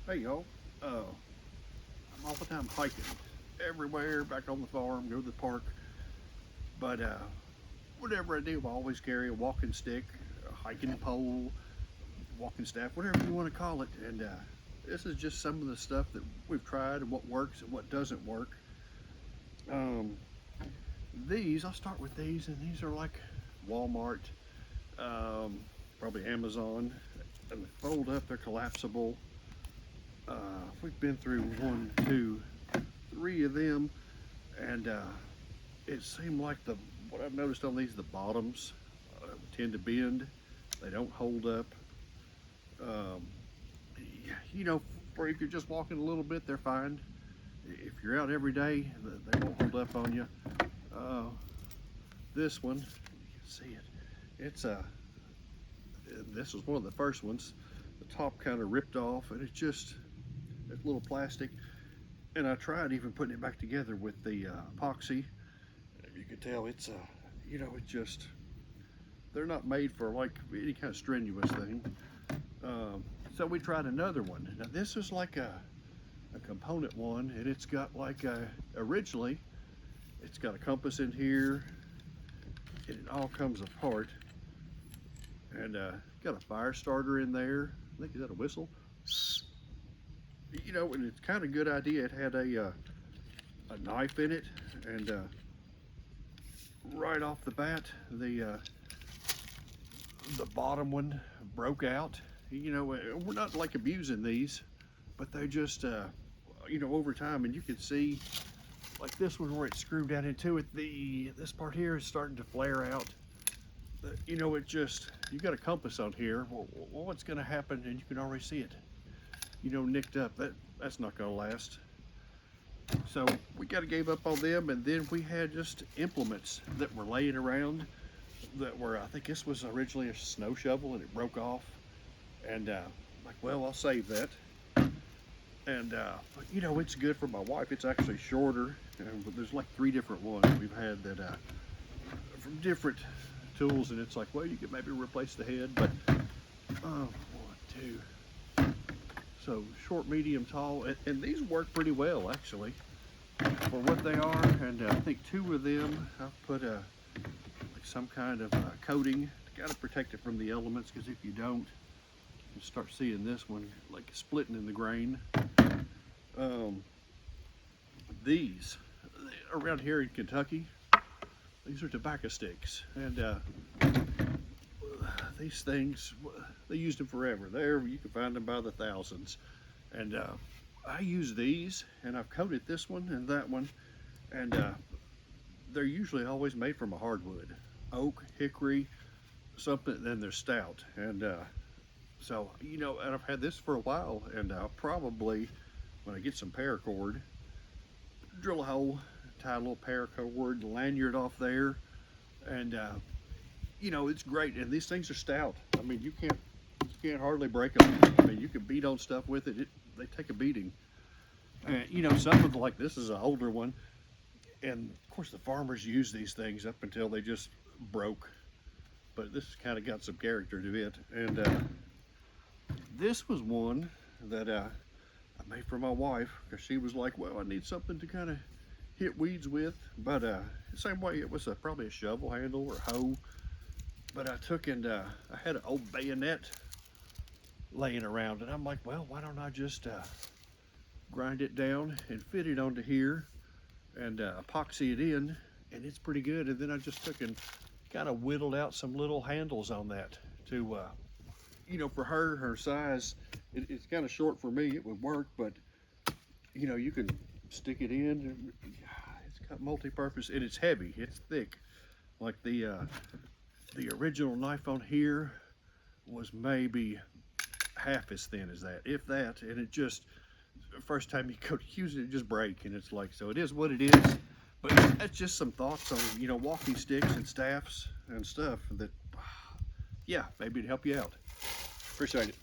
Hey y'all, I'm all the time hiking everywhere, back on the farm, go to the park. But whatever I do, I always carry a walking stick, a hiking pole, walking staff, whatever you want to call it. And this is just some of the stuff that we've tried and what works and what doesn't work. Um, I'll start with these, and these are like Walmart, um, probably Amazon. And they fold up, they're collapsible. Uh, we've been through one, two, three of them, and it seemed like what I've noticed on these, the bottoms tend to bend. They don't hold up. Um, you know, or if you're just walking a little bit, they're fine. If you're out every day, they won't hold up on you. Uh, this one, you can see it. This was one of the first ones. The top kind of ripped off, and it's little plastic. And I tried even putting it back together with the epoxy. You could tell they're not made for like any kind of strenuous thing. So we tried another one. Now this is like a component one, and it's got like originally it's got a compass in here, and it all comes apart. And got a fire starter in there. I think, is that a whistle? And it's kind of a good idea. It had a knife in it, and right off the bat, the bottom one broke out. We're not like abusing these, but they just, over time, and you can see, like this one where it's screwed down into it, this part here is starting to flare out. You got a compass on here. Well, what's going to happen? And you can already see it, nicked up. That's not going to last. So we kind of gave up on them, and then we had just implements that were laying around that were, I think this was originally a snow shovel, and it broke off. And like, well, I'll save that. And it's good for my wife. It's actually shorter, but there's like 3 different ones we've had that from different tools, and it's like, well, you could maybe replace the head, but 1, 2. So short, medium, tall, and these work pretty well actually for what they are. And I think 2 of them I've put like some kind of coating to kind of protect it from the elements, because if you don't, you start seeing this one like splitting in the grain. These around here in Kentucky, these are tobacco sticks, and these things, they used them forever. You can find them by the thousands. And I use these, and I've coated this one and that one, and they're usually always made from a hardwood, oak, hickory, something. Then they're stout, and so and I've had this for a while, and I'll probably, when I get some paracord, drill a hole, tie a little paracord lanyard off there, and it's great. And these things are stout. I mean, you can't hardly break them. I mean, you can beat on stuff with it. They take a beating. And some of them, like this is an older one, and of course the farmers use these things up until they just broke. But this kind of got some character to it. And this was one that I made for my wife, because she was like, well, I need something to kind of hit weeds with. But the same way, it was probably a shovel handle or hoe. But I took and I had an old bayonet laying around, and I'm like, well, why don't I just grind it down and fit it onto here and epoxy it in, and it's pretty good. And then I just took and kind of whittled out some little handles on that to for her size. It's kind of short for me. It would work, but you can stick it in. It's got multi-purpose, and it's heavy, it's thick. Like the original knife on here was maybe half as thin as that, if that. And it just, first time you go to use it, it just break, and it's like, so it is what it is. But that's just some thoughts on walking sticks and staffs and stuff that, yeah, maybe it'd help you out. Appreciate it.